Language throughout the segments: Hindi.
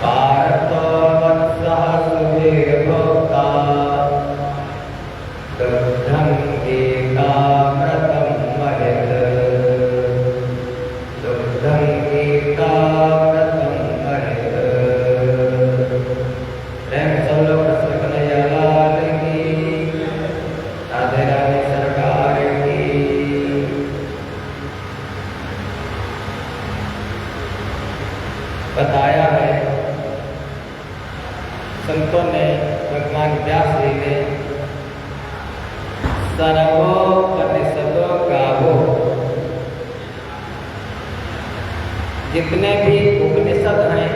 पार्थो वत्सः सुधीर्भोक्ता दुग्धं गीतामृतं महित दुग्धं गीतामृतं महित। प्रेम सब लोग कृष्ण कन्हैया लाल की, राधे राधे सरकार की। बताया है संतों ने, भगवान व्यास जी ने, सर्वोपनिषदों गावो, जितने भी उपनिषद हैं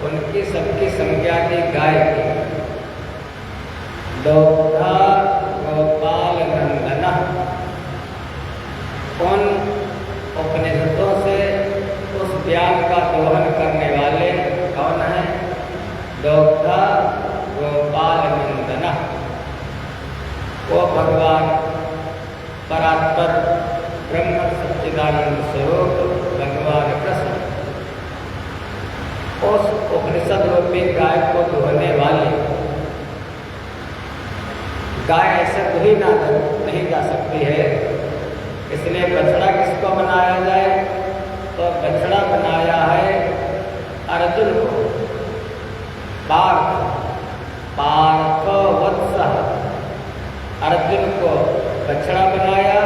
उनकी सबकी संज्ञा दी गाय की। दोग्धा गोपाल नंदना, उन उपनिषदों से उस ज्ञान का दोहन करने वाले कौन है? दोग्धा गोपाल नंदना, वो भगवान परात्पर ब्रह्म सच्चिदानंद स्वरूप भगवान कृष्ण, उस उपनिषद रूपी गाय को दुहने वाले। गाय ऐसे दुही नहीं जा सकती है, इसलिए बछड़ा किसको बनाया जाए? तो बछड़ा बनाया है अर्जुन को। पार्थो वत्सः, अर्जुन को बछड़ा बनाया।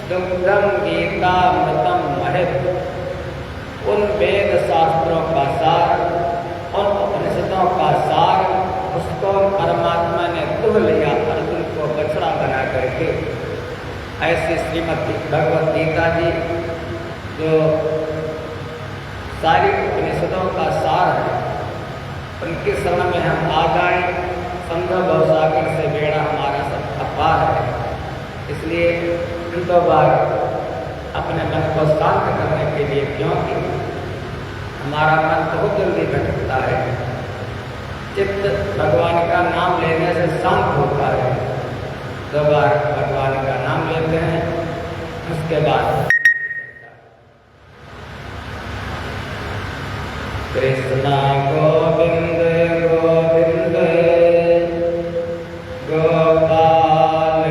दुग्धम गीतामृतं महित, उन वेद शास्त्रों का सार, उन उपनिषदों का सार, उसको परमात्मा ने दुह लिया अर्जुन को बछड़ा बना करके। ऐसी श्रीमद् भगवद गीता जी जो सारी उपनिषदों का सार है, उनके शरण में हम आ जाए, समझो भवसागर से बेड़ा हमारा सब अपार है। इसलिए इन दो बार अपने मन को शांत करने के लिए, क्योंकि हमारा मन बहुत जल्दी भटकता है, चित्त भगवान का नाम लेने से शांत होता है। दो बार भगवान का नाम लेते हैं, उसके बाद कृष्णा गोविंद गोविंद गोपाल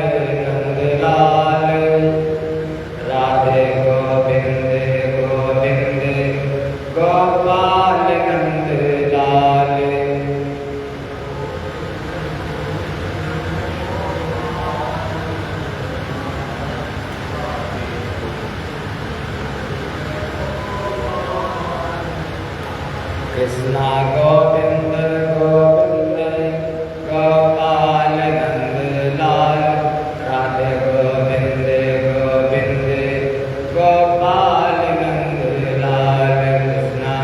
नंदलाल, राधे गोविंद गोविंद गोपाल नंदलाल। कृष्णा गोविंद गोविंद गोपाल नंदलाल, राधे गोविंद गोविंद गोपाल नंदलाल। कृष्णा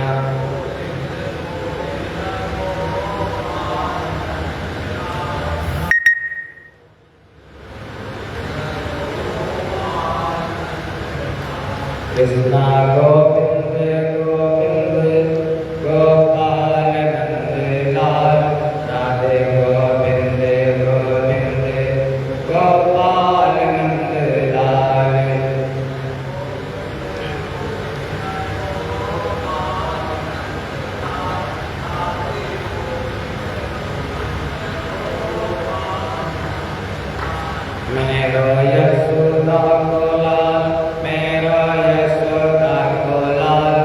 कृष्णा गोविंद गोविंद गोपाल नंदलाल, राधे गोविंद गोविंद गोपाल नंदलाल। मेरो यशोदा को लाल, मेरो यशोदा को लाल,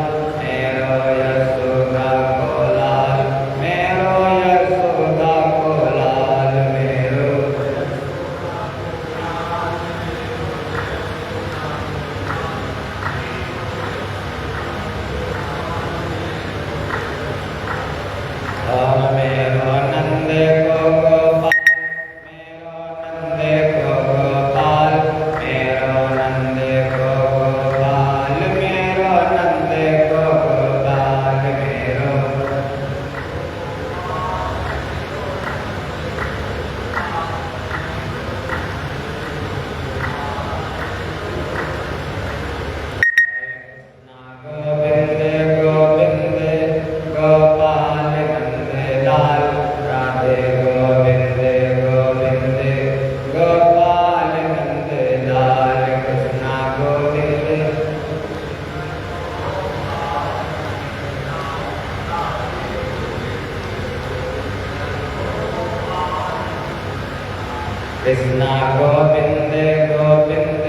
कृष्णा गोविंद गोविंद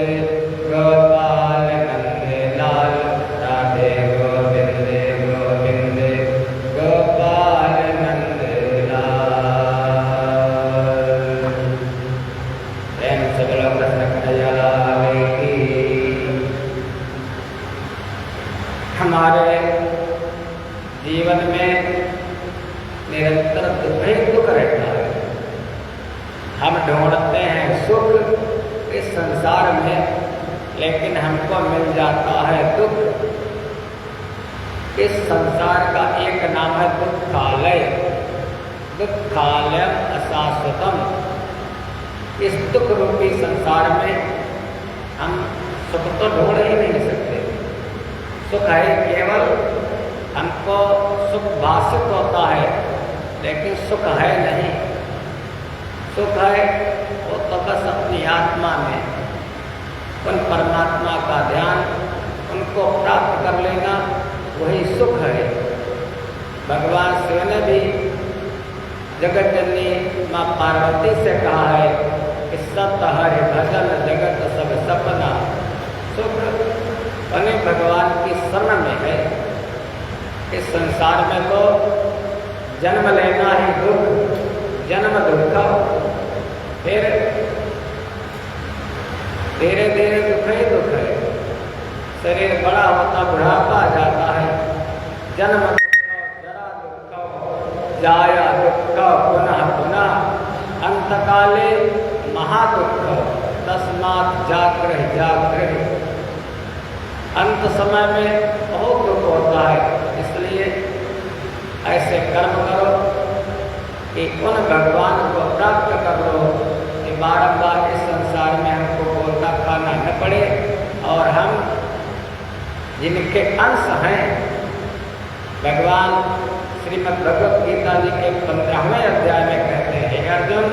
गोपाल नंद लाल, राधे गोविंद गोविंद गोपाल नंद लाल। प्रेम से बोलो कृष्ण कन्हैया लाल की। हमारे जीवन में निरंतर दुख ही दुख रहता है। हम ढूंढते हैं सुख इस संसार में, लेकिन हमको मिल जाता है दुख। इस संसार का एक नाम है दुखालय, दुखालयम अशाश्वतम। इस दुख रूपी संसार में हम सुख तो ढूंढ ही नहीं सकते। सुख है केवल हमको सुख भाषित होता है, लेकिन सुख है नहीं। सुख है वो तो बस अपनी आत्मा में उन परमात्मा का ध्यान, उनको प्राप्त कर लेना, वही सुख है। भगवान शिव ने भी जगत जननी माँ पार्वती से कहा है कि सत हरि भजन जगत सब सपना। सुख बने भगवान की शरण में है। इस संसार में तो जन्म लेना ही दुख, जन्म दुख, फिर धीरे धीरे दुख ही दुख है। शरीर बड़ा होता बुढ़ापा आ जाता है। जन्म दुख, जरा दुख, जाया दुख, पुनः पुनः अंतकाले महादुख, तस्मात् जागृह जागृह। अंत समय में बहुत दुख होता है। इसलिए ऐसे कर्म करो कि उन भगवान को प्राप्त कर लो कि बारंबार इस संसार में हमको गोता खाना न पड़े, और हम जिनके अंश हैं। भगवान श्रीमद् भगवत गीता जी के 15वें अध्याय में कहते हैं, अर्जुन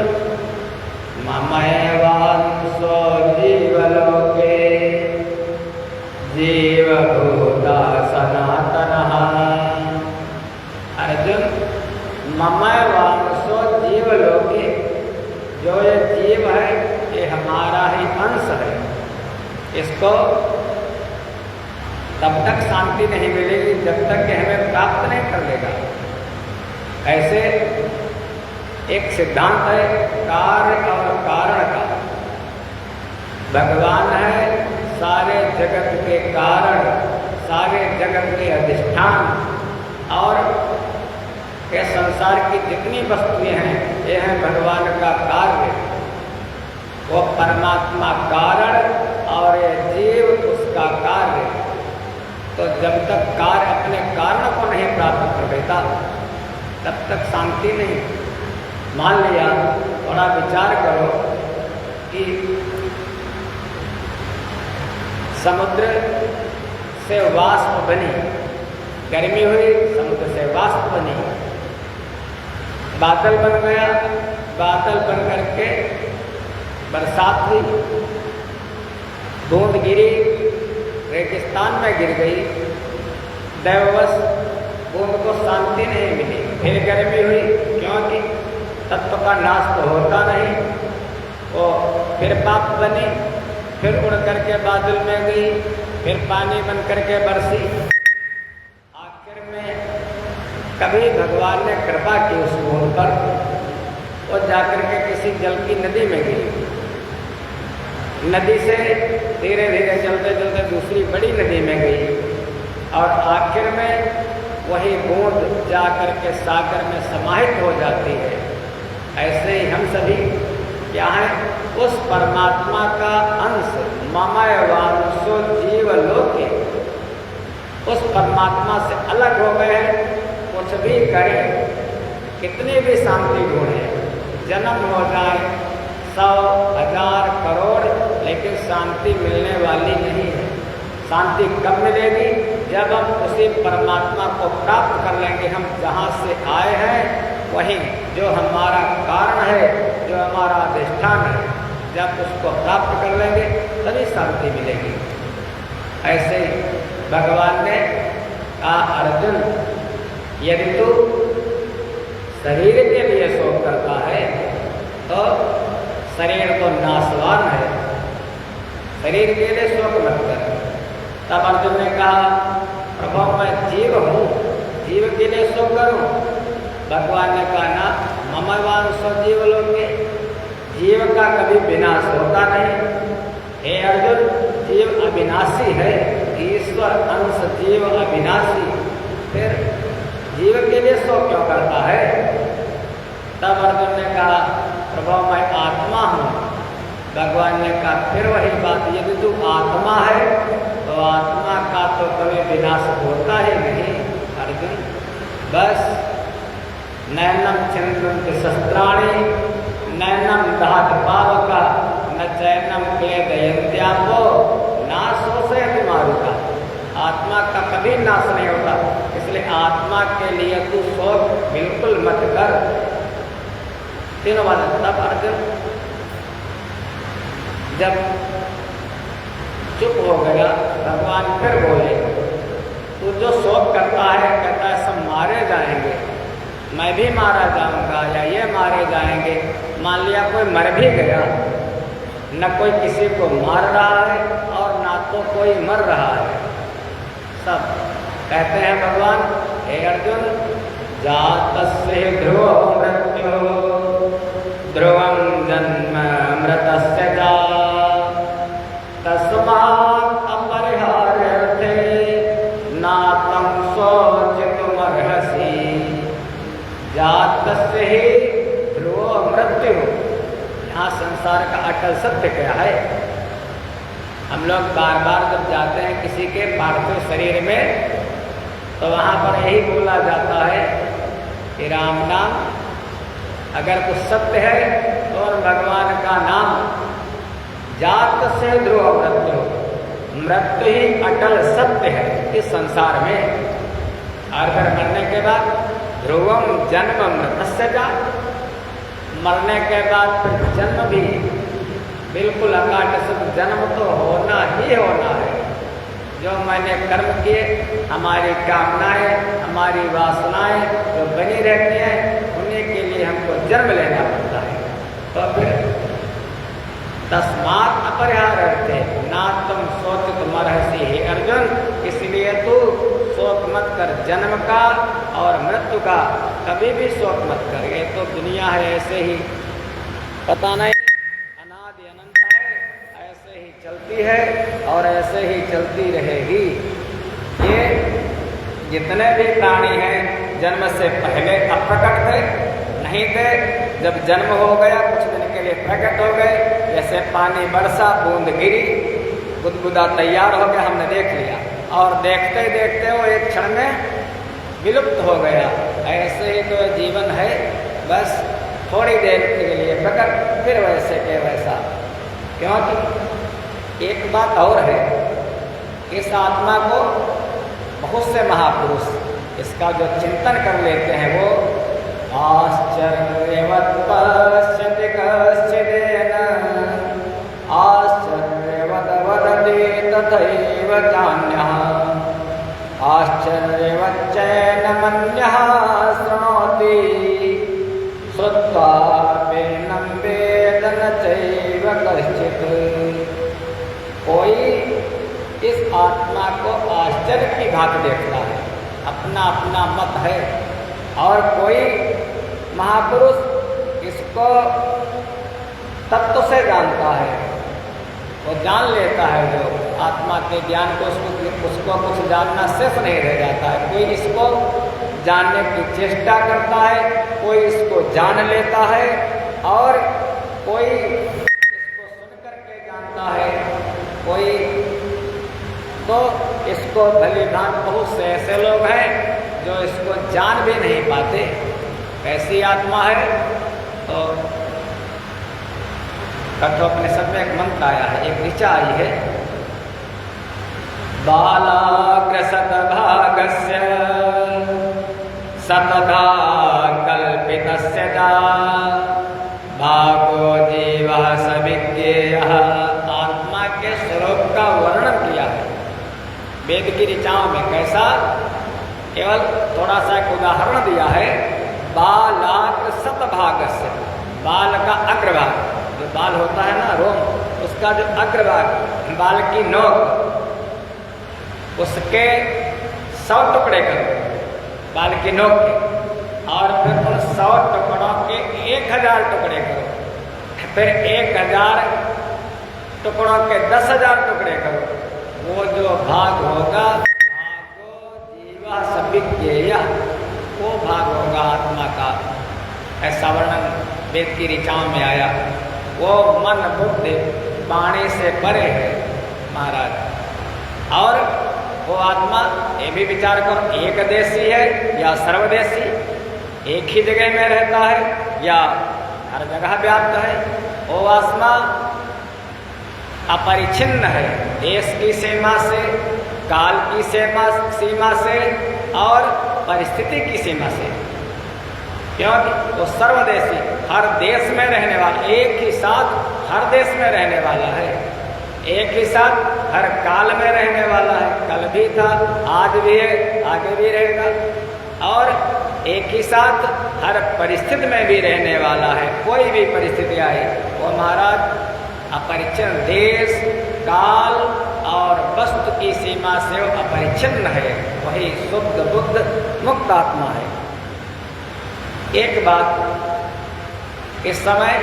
ममैवांसो जीवलोके जीवभूता सनातनः। अर्जुन ममैवांसो जीवलोके, जो ये जीव है ये हमारा ही अंश है। इसको तब तक शांति नहीं मिलेगी जब तक कि हमें प्राप्त नहीं कर लेगा। ऐसे एक सिद्धांत है कार्य और कारण का। भगवान है सारे जगत के कारण, सारे जगत के अधिष्ठान, और ये संसार की जितनी वस्तुएं हैं ये हैं भगवान का कार्य। वो परमात्मा कारण और ये जीव उसका कार्य। तो जब तक कार्य अपने कारण को नहीं प्राप्त कर लेता तब तक शांति नहीं। मान लिया, थोड़ा विचार करो कि समुद्र से वाष्प बनी, गर्मी हुई, समुद्र से वाष्प बनी, बादल बन गया, बादल बन करके बरसात हुई, बूंद गिरी, रेगिस्तान में गिर गई, दैववश बूंद को शांति नहीं मिली। फिर गर्मी हुई, क्योंकि तत्व का नाश तो होता नहीं। वो फिर पाप बनी, फिर उड़ करके बादल में गई, फिर पानी बन करके बरसी। आखिर में कभी भगवान ने कृपा की उस बूंद पर, वो जाकर के किसी जल की नदी में गिरी। नदी से धीरे धीरे चलते चलते दूसरी बड़ी नदी में गई, और आखिर में वही बूंद जाकर के सागर में समाहित हो जाती है। ऐसे ही हम सभी क्या है, उस परमात्मा का अंश, ममैवांसो जीवलोके, उस परमात्मा से अलग हो गए हैं। कुछ भी करें, कितनी भी शांति ढूंढे, जन्म हो जाए 100, 1000, करोड़, लेकिन शांति मिलने वाली नहीं है। शांति कब मिलेगी? जब हम उसी परमात्मा को प्राप्त कर लेंगे। हम जहाँ से आए हैं वहीं जो हमारा कारण है, जो हमारा अधिष्ठान है, जब उसको प्राप्त कर लेंगे तभी शांति मिलेगी। ऐसे ही भगवान ने कहा, अर्जुन यदि तू शरीर के लिए शोक करता है तो शरीर तो नाशवान है, शरीर के लिए शोक मत कर। तब अर्जुन ने कहा, प्रभु मैं जीव हूँ, जीव के लिए शोक करूँ? भगवान ने कहा ना, ममवान सो जीव लोके, जीव का कभी विनाश होता नहीं। हे अर्जुन, जीव अविनाशी है, ईश्वर अंश जीव अविनाशी, फिर जीव के लिए शोक क्यों करता है? तब अर्जुन ने कहा, प्रभु मैं आत्मा हूँ। भगवान ने कहा, फिर वही बात, यदि तू आत्मा है तो आत्मा का तो कभी विनाश होता ही नहीं अर्जुन। बस नैनम छिन्दन्ति शस्त्राणि नैनम दहत पावका न चैनम क्लेदयन्त्यापो नाशोषयति मारुता। आत्मा का कभी नाश नहीं होता, इसलिए आत्मा के लिए तू शोक बिल्कुल मत कर। तीनों बात। तब अर्जुन जब चुप हो गया, भगवान फिर बोले, तू जो शोक करता है, कहता है सब मारे जाएंगे, मैं भी मारा जाऊंगा या ये मारे जाएंगे। मान लिया कोई मर भी गया, न कोई किसी को मार रहा है और ना तो कोई मर रहा है, सब कहते हैं भगवान, हे अर्जुन, जातस्य ध्रुवो मृत्युः ध्रुवं जन्म मृतस्य च तस्मात् अपरिहार्यर्थे नातं शोचितुमर्हसि। जातस्य ही ध्रुवो मृत्युः, यहाँ संसार का अटल सत्य क्या है? हम लोग बार बार जब जाते हैं किसी के पार्थिव शरीर में, तो वहाँ पर यही बोला जाता है कि राम नाम अगर कुछ सत्य है तो भगवान का नाम। जात से ध्रुव मृत्यु, मृत्यु ही अटल सत्य है इस संसार में। और फिर मरने के बाद ध्रुवम जन्म मृतस्य च, मरने के बाद फिर जन्म भी बिल्कुल अकाट शुद्ध जन्म तो होना ही होना है। जो मैंने कर्म किए, हमारी कामनाएं, हमारी वासनाएं जो बनी रहती हैं, उन्हीं के लिए हमको जन्म लेना पड़ता है। तो फिर तस्मात् अपरिहार्यर्थे ना तुम शोचित मर्हसि। हे अर्जुन, इसलिए तू शोक मत कर जन्म का और मृत्यु का, कभी भी शोक मत कर। ये तो दुनिया है, ऐसे ही पता नहीं अनादि अनंत है, ऐसे ही चलती है और ऐसे ही चलती रहेगी। ये जितने भी प्राणी हैं जन्म से पहले अप्रकट थे, नहीं थे, जब जन्म हो गया कुछ दिन के लिए प्रकट हो गए। जैसे पानी बरसा, बूंद गिरी, बुदबुदा तैयार हो गया, हमने देख लिया, और देखते देखते वो एक क्षण में विलुप्त हो गया। ऐसे ही तो जीवन है, बस थोड़ी देर के लिए प्रकट, फिर वैसे के वैसा। क्योंकि एक बात और है, इस आत्मा को बहुत से महापुरुष इसका जो चिंतन कर लेते हैं, वो आश्चर्यवत् पश्यति कश्चिदेन आश्चर्यवत् वदति तथैव चान्यः आश्चर्यवच्चैनमन्यः शृणोति श्रुत्वाप्येनं वेद न चैव कश्चित्। कोई इस आत्मा को आश्चर्य की भांति देखता है, अपना अपना मत है, और कोई महापुरुष इसको तत्व से जानता है, वो जान लेता है। जो आत्मा के ज्ञान को उसको कुछ जानना शेष नहीं रह जाता है। कोई इसको जानने की चेष्टा करता है, कोई इसको जान लेता है, और कोई इसको सुन करके जानता है, कोई तो इसको भली भांति। बहुत से ऐसे लोग हैं जो इसको जान भी नहीं पाते कैसी आत्मा है। तो कठोपनिषद में एक मंत्र आया है, एक ऋचा आई है, बालाग्रशतभागस्य शतधा कल्पितस्य च भागो जीवः स विज्ञेयः। आत्मा के स्वरूप का वर्णन किया है वेद की ऋचाओं में। कैसा? केवल थोड़ा सा एक उदाहरण दिया है, बालाग्र शतभागस्य, बाल का अग्रभाग, जो बाल होता है ना रोम, उसका जो अग्रभाग बाल की नोक, उसके 100 टुकड़े करो बाल की नोक के, और फिर उन 100 टुकड़ों के 1000 टुकड़े करो, फिर 1000 टुकड़ों के 10,000 टुकड़े करो। वो जो भाग होगा भागो जीवा सविज्ञेय, वो भाग होगा आत्मा का। ऐसा वर्णन वेद की ऋचाओं में आया। वो मन बुद्धि वाणी से परे है महाराज। और वो आत्मा ये भी विचार करो, एक देशी है या सर्वदेशी, एक ही जगह में रहता है या हर जगह व्याप्त है। वो आत्मा अपरिच्छिन्न है, देश की सीमा से, काल की सीमा से और परिस्थिति की सीमा से, क्योंकि वो सर्वदेशी, हर देश में रहने वाला, एक ही साथ हर देश में रहने वाला है, एक ही साथ हर काल में रहने वाला है। कल भी था, आज भी है, आगे भी रहेगा। और एक ही साथ हर परिस्थिति में भी रहने वाला है। कोई भी परिस्थिति आए वो महाराज अपरिच्छिन्न, देश काल और वस्तु की सीमा से वो अपरिच्छिन्न है। वही शुद्ध बुद्ध मुक्त आत्मा है। एक बात, इस समय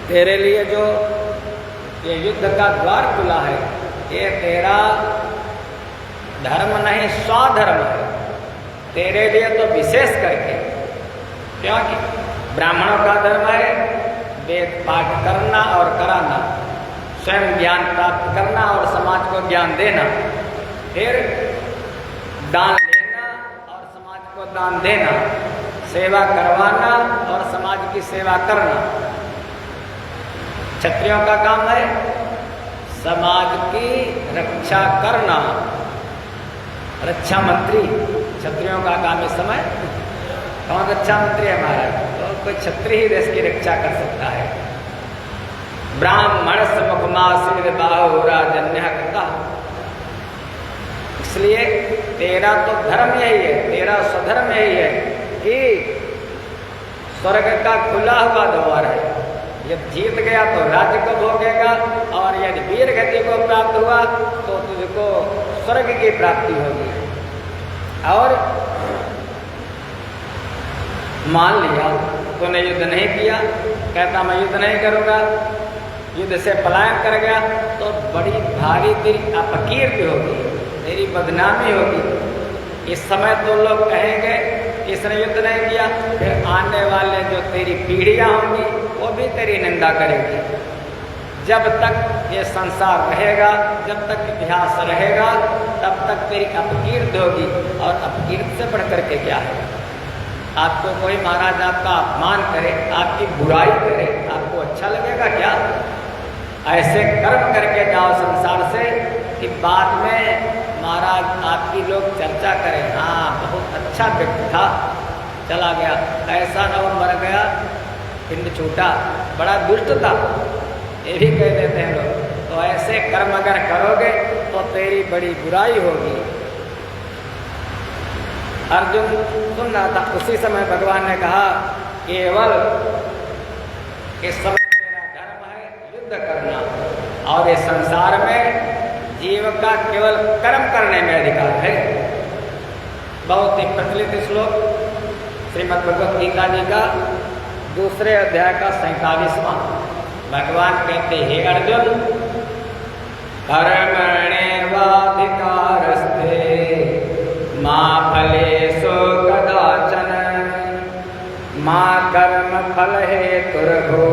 तेरे लिए जो ये युद्ध का द्वार खुला है, ये तेरा धर्म नहीं स्वधर्म है, तेरे लिए तो विशेष करके, क्योंकि ब्राह्मणों का धर्म है वेद पाठ करना और कराना, स्वयं ज्ञान प्राप्त करना और समाज को ज्ञान देना, फिर दान लेना और समाज को दान देना, सेवा करवाना और समाज की सेवा करना। क्षत्रियों का काम है समाज की रक्षा करना, रक्षा मंत्री क्षत्रियों का काम इस समय। कौन रक्षा मंत्री है महाराज? तो कोई क्षत्रिय ही देश की रक्षा कर सकता है। ब्राह्मण मुखमासीर बाहुराजन्य कृता। इसलिए तेरा तो धर्म यही है, तेरा स्वधर्म यही है कि स्वर्ग का खुला हुआ द्वार है। जब जीत गया तो राज्य को भोगेगा, और यदि वीर गति को प्राप्त हुआ तो तुझको स्वर्ग की प्राप्ति होगी। और मान लिया तूने युद्ध नहीं किया, कहता मैं युद्ध नहीं करूँगा, युद्ध से पलायन कर गया, तो बड़ी भारी तेरी अपकीर्ति होगी, तेरी बदनामी होगी। इस समय तो लोग कहेंगे इसने युद्ध नहीं किया, फिर आने वाले जो तेरी पीढ़ियाँ होंगी वो भी तेरी निंदा करेगी। जब तक ये संसार रहेगा, जब तक इतिहास रहेगा, तब तक तेरी अपकीर्ति होगी। और अपकीर्ति से बढ़ करके क्या है? आपको कोई महाराज आपका अपमान करे, आपकी बुराई करे, आपको अच्छा लगेगा क्या? ऐसे कर्म करके जाओ संसार से कि बाद में महाराज आपकी लोग चर्चा करें, हाँ बहुत अच्छा व्यक्ति था, चला गया, ऐसा न हो मर गया, पिंड छूटा, बड़ा दुष्ट था, ये भी कह देते हैं लोग। तो ऐसे कर्म अगर करोगे तो तेरी बड़ी बुराई होगी। अर्जुन सुन रहा था, उसी समय भगवान ने कहा केवल इस समय तेरा धर्म है युद्ध करना, और इस संसार में जीव का केवल कर्म करने में अधिकार है। बहुत ही प्रचलित श्लोक श्रीमद् भगवत गीता जी का 2 अध्याय का 47वां। भगवान कहते हे अर्जुन, कर्मण्येवाधिकारस्ते मा फलेषु कदाचन मा कर्म फल हेतुर्भो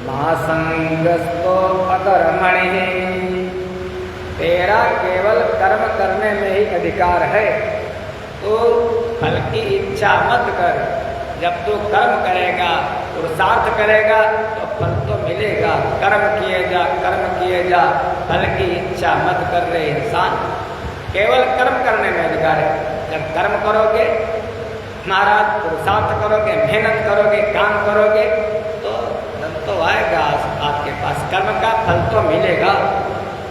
मा संगस्तो अकर्मणि। तेरा केवल कर्म करने में ही अधिकार है, तो फल की इच्छा मत कर। जब तू कर्म करेगा, पुरुषार्थ करेगा तो फल तो मिलेगा। कर्म किए जा, कर्म किए जा, फल की इच्छा मत कर रहे इंसान। केवल कर्म करने में अधिकार है। जब कर्म करोगे महाराज, पुरुषार्थ करोगे, मेहनत करोगे, काम करोगे, तो धन तो आएगा आपके पास, कर्म का फल तो मिलेगा।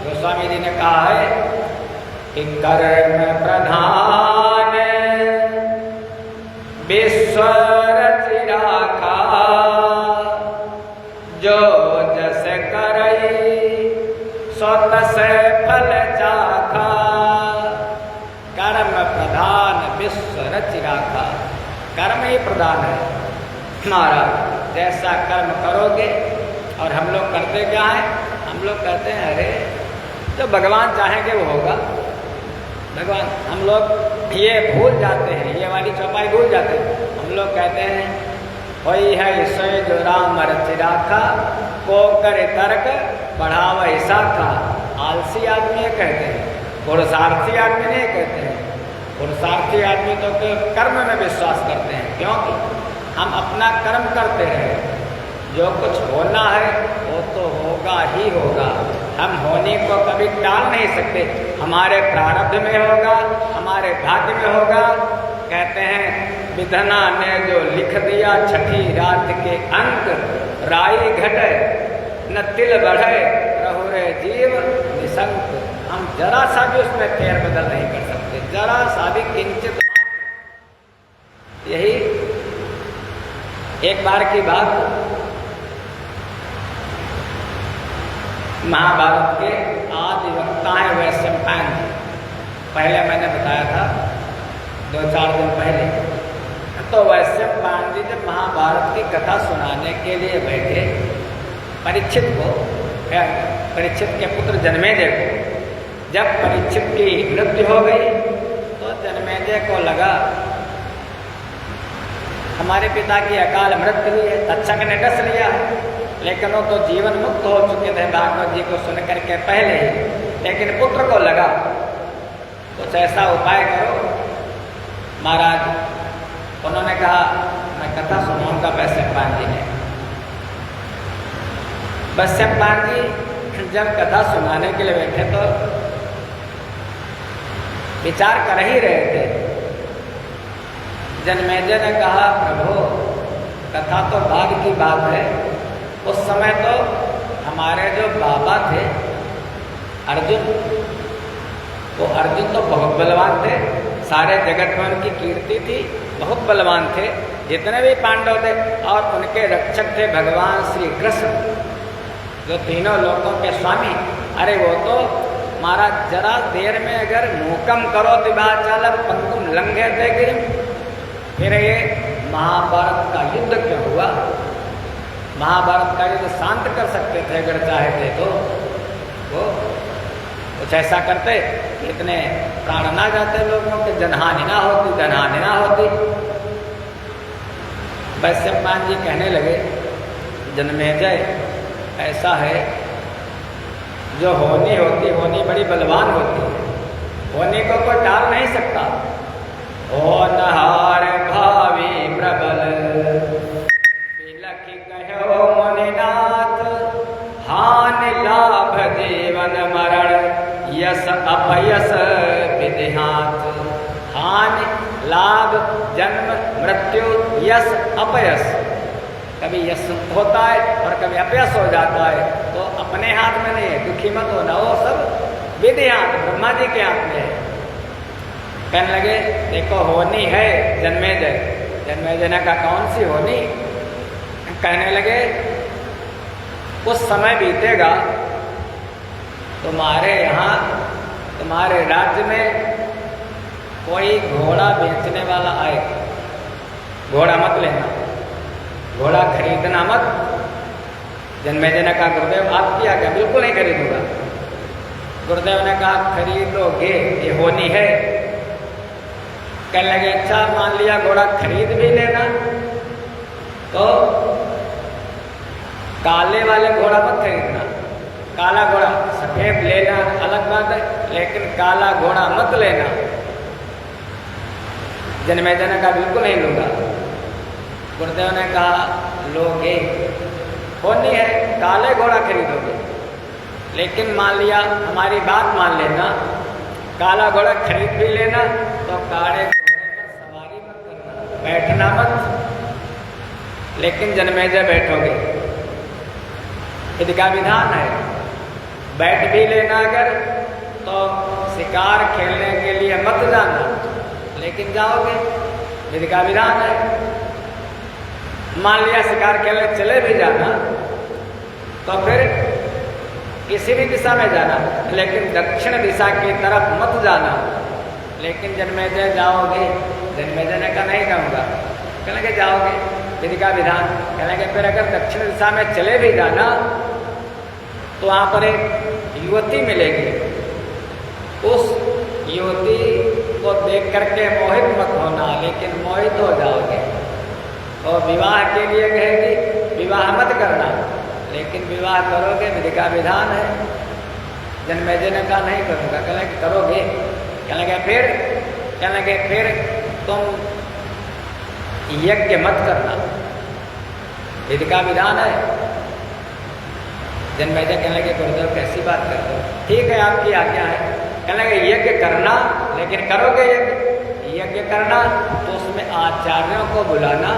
गोस्वामी जी ने कहा है कि कर्म प्रधान विश्व रचि राखा, जो रचि राखा। कर्म ही प्रधान है हमारा। जैसा कर्म करोगे, और हम लोग करते क्या है, हम लोग कहते हैं अरे जो भगवान चाहेंगे वो होगा। भगवान, हम लोग ये भूल जाते हैं, ये वाली चौपाई भूल जाते हैं। हम लोग कहते हैं वही है सोई जो राम रचि राखा, को करे तर्क बढ़ावा शाखा। आलसी आदमी ये कहते हैं, पुरुषार्थी आदमी नहीं कहते हैं। पुरुषार्थी आदमी तो कर्म में विश्वास करते हैं, क्योंकि हम अपना कर्म करते हैं। जो कुछ होना है वो तो होगा ही होगा। हम होने को कभी टाल नहीं सकते। हमारे प्रारब्ध में होगा, हमारे भाग्य में होगा। कहते हैं विधना ने जो लिख दिया छठी रात के अंक, राई घटे न तिल बढ़े रहो रे जीव निशंक। हम जरा सा भी उसमें फेर बदल नहीं कर सकते, जरा सा भी किंचित। यही एक बार की बात, महाभारत के आदि वक्ता है वैशंपायन जी। पहले मैंने बताया था 2-4 दिन पहले। तो वैशंपायन जी जब महाभारत की कथा सुनाने के लिए बैठे परीक्षित को, परीक्षित के पुत्र जन्मेजय को, जब परीक्षित की मृत्यु हो गई तो जन्मेजय को लगा हमारे पिता की अकाल मृत्यु हुई है। तक्षक ने डस लिया है, लेकिन वो तो जीवन मुक्त हो चुके थे भागवत जी को सुन करके पहले ही। लेकिन पुत्र को लगा कुछ ऐसा उपाय करो महाराज। उन्होंने कहा मैं कथा सुनाऊंगा वैशंपायन जी ने। वैशंपायन जी जब कथा सुनाने के लिए बैठे तो विचार कर ही रहे थे। जन्मेजय ने कहा प्रभु कथा तो भाग्य की बात है। उस समय तो हमारे जो बाबा थे अर्जुन, वो अर्जुन तो बहुत बलवान थे, सारे जगत में उनकी कीर्ति थी, बहुत बलवान थे। जितने भी पांडव थे, और उनके रक्षक थे भगवान श्री कृष्ण जो तीनों लोकों के स्वामी। अरे वो तो महाराज जरा देर में अगर मुकम करो दिवाचालम पंकुम लंघे थे गिरिम। फिर ये महाभारत का युद्ध क्यों हुआ? महाभारत का युद्ध शांत कर सकते थे अगर चाहते तो। वो कुछ ऐसा करते इतने प्राण ना जाते लोगों के, जनहानि ना होती, धनहानि ना होती। वैशंपायन जी कहने लगे जन्मेजय ऐसा है, जो होनी होती होनी बड़ी बलवान होती है, होनी को कोई टाल नहीं सकता। ओ नहार भावी प्रबल बिलखि कहो मुनिनाथ, हानि लाभ जीवन मरण यश अपयस विदेहात। हानि लाभ जन्म मृत्यु यश अपयस, कभी यश होता है और कभी अपयस हो जाता है, तो अपने हाथ में नहीं है। दुखी मत होना, वो सब विदेहात ब्रह्मा जी के हाथ में है। कहने लगे देखो होनी है जन्मेजय। जन्मेजय ने कहा कौन सी होनी? कहने लगे कुछ समय बीतेगा, तुम्हारे यहाँ तुम्हारे राज्य में कोई घोड़ा बेचने वाला आएगा। घोड़ा मत लेना, घोड़ा खरीदना मत। जन्मेजय ने कहा गुरुदेव आप क्या? क्या बिल्कुल नहीं खरीदूंगा। गुरुदेव ने कहा खरीदोगे, ये होनी है। कहने लगे अच्छा मान लिया घोड़ा खरीद भी लेना, तो काले वाले घोड़ा मत खरीदना। काला घोड़ा, सफेद लेना अलग बात है, लेकिन काला घोड़ा मत लेना। जन्मेजय ने कहा बिल्कुल नहीं लूंगा। गुरुदेव ने कहा लोगे, होनी है काले घोड़ा खरीदोगे, लेकिन मान लिया हमारी बात मान लेना, काला घोड़ा खरीद भी लेना तो काले बैठना मत। लेकिन जन्मेजय बैठोगे, विधि का विधान है। बैठ भी लेना अगर तो शिकार खेलने के लिए मत जाना, लेकिन जाओगे, विधि का विधान है। मान लिया शिकार खेलने चले भी जाना तो फिर किसी भी दिशा में जाना, लेकिन दक्षिण दिशा की तरफ मत जाना। लेकिन जन्मेजय जाओगे? जन्मेजय ने कहा नहीं जाऊँगा। कहने लगे जाओगे, विधि का विधान। कहने लगे फिर अगर दक्षिण दिशा में चले भी जाना तो वहाँ पर एक युवती मिलेगी, उस युवती को देख करके मोहित मत होना, लेकिन मोहित हो जाओगे। और विवाह के लिए कहेगी विवाह मत करना, लेकिन विवाह करोगे, विधि का विधान है। जन्मेजय ने कहा नहीं करूँगा। कहने लगे करोगे? कहने लगे फिर? कहने लगे फिर तुम यज्ञ मत करना, विधि का विधान है। जन्मेजय कहने लगे गुरुदेव कैसी बात करते हो? ठीक है आपकी आज्ञा है। कहने लगे यज्ञ करना, लेकिन करोगे यज्ञ करना तो उसमें आचार्यों को बुलाना,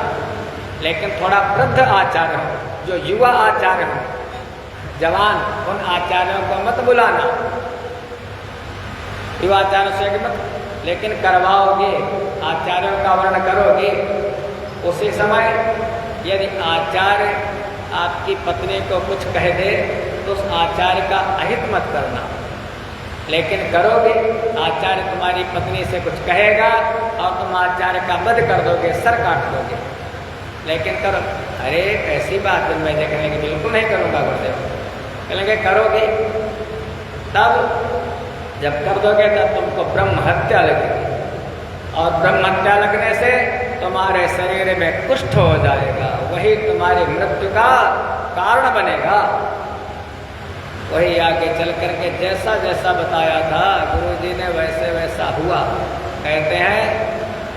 लेकिन थोड़ा वृद्ध आचार्य हो, जो युवा आचार्य हो, जवान, उन आचार्यों को मत बुलाना, युवा आचार्यों से मत, लेकिन करवाओगे, आचार्यों का वर्ण करोगे। उसी समय यदि आचार्य आपकी पत्नी को कुछ कह दे तो उस आचार्य का अहित मत करना, लेकिन करोगे, आचार्य तुम्हारी पत्नी से कुछ कहेगा और तुम आचार्य का वध कर दोगे, सर काट दोगे, लेकिन करो। अरे ऐसी बात मैं कहने की बिल्कुल नहीं करूँगा गुरुदेव। कहेंगे करोगे? तब जब कर दोगे तब तुमको ब्रह्म हत्या लगेगी, और ब्रह्म हत्या लगने से तुम्हारे शरीर में कुष्ठ हो जाएगा, वही तुम्हारी मृत्यु का कारण बनेगा। वही आगे चल करके जैसा जैसा बताया था गुरुजी ने वैसे वैसा हुआ। कहते हैं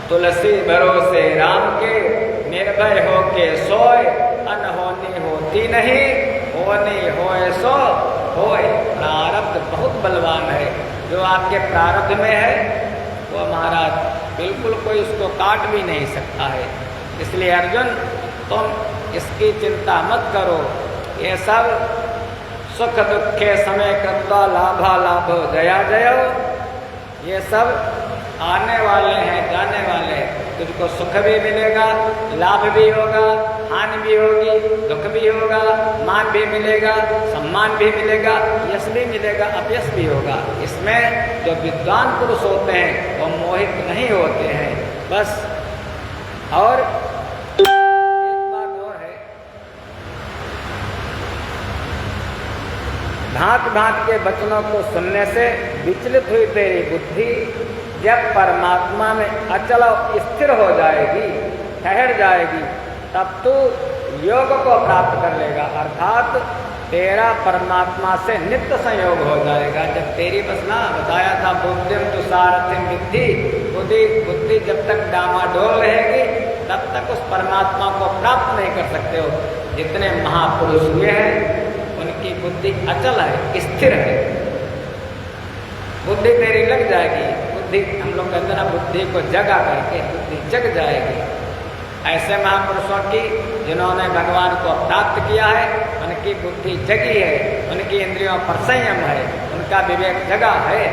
तुलसी भरोसे राम के, निर्भय हो के सोए, अनहोनी होती नहीं, होनी होए सो होए। प्रारब्ध बहुत बलवान है, जो आपके प्रारब्ध में है वो महाराज बिल्कुल कोई उसको काट भी नहीं सकता है। इसलिए अर्जुन तुम इसकी चिंता मत करो, ये सब सुख दुखे समय कृत्वा लाभा लाभो जया जयो, ये सब आने वाले हैं, जाने वाले हैं। तुझको सुख भी मिलेगा, लाभ भी होगा, हानि भी होगी, दुख भी होगा, मान भी मिलेगा, सम्मान भी मिलेगा, यश भी मिलेगा, अपयश भी होगा। इसमें जो विद्वान पुरुष होते हैं वो मोहित नहीं होते हैं। बस और एक बात और है, भांत भांत के वचनों को सुनने से विचलित हुई तेरी बुद्धि जब परमात्मा में अचल स्थिर हो जाएगी, ठहर जाएगी, तब तू योग को प्राप्त कर लेगा, अर्थात तेरा परमात्मा से नित्य संयोग हो जाएगा। जब तेरी बस ना बताया था बुद्धिम तु सारथिम विद्धि, बुद्धि जब तक डामाडोल रहेगी तब तक उस परमात्मा को प्राप्त नहीं कर सकते हो। जितने महापुरुष हुए हैं उनकी बुद्धि अचल है, स्थिर है। बुद्धि तेरी लग जाएगी, बुद्धि हम लोग कहते हैं ना बुद्धि को जगा करके बुद्धि जग जाएगी। ऐसे महापुरुषों की जिन्होंने भगवान को प्राप्त किया है उनकी बुद्धि जगी है, उनकी इंद्रियों पर संयम है, उनका विवेक जगा है।